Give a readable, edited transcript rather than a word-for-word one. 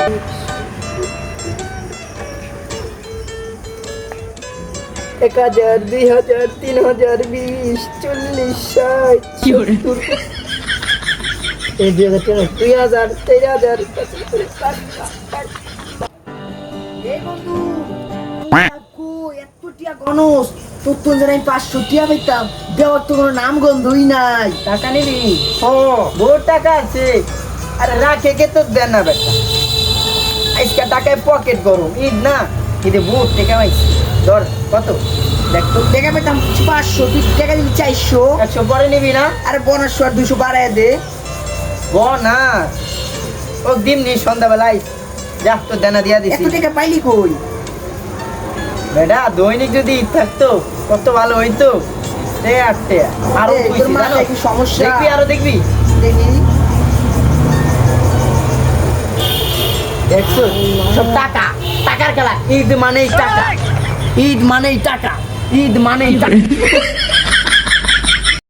1000, 2000, 3000, 20, 40, 60, 70, এই 2000, 3000, এই বন্ধু এত টিয়া গণস তোর তো জানি 500 টিয়া পেতাম দেওয়ার তো কোনো নাম গন্ধই নাই। টাকা নিবি? বহুত টাকা আছে। আরে রাখে কে তো দেন না বেটা, আজকে টাকায় পকেট গরম, ঈদ না, ঈদে বহুত টাকা পাইছি। ধর কত দেখ তো। টাকা পেতাম 500, তুই টাকা দিবি 400। 100 পরে নিবি না? আরে বোনাস আর 200 বাড়ায় দে। বোনাস ও দিন নি সন্ধ্যাবেলায় যা তো দেনা দিয়া এত দিছি। টাকা পাইলি কই? বেটা দৈনিক যদি ঈদ থাকতো কত ভালো হইতো। আটতে আরো এই, তোর খুশি জানো? মাথায় কি সমস্যা? দেখবি আরো দেখবি। দেখি দেখছো সব টাকা, টাকার খেলা। ঈদ মানেই টাকা, ঈদ মানেই টাকা, ঈদ মানেই টাকা।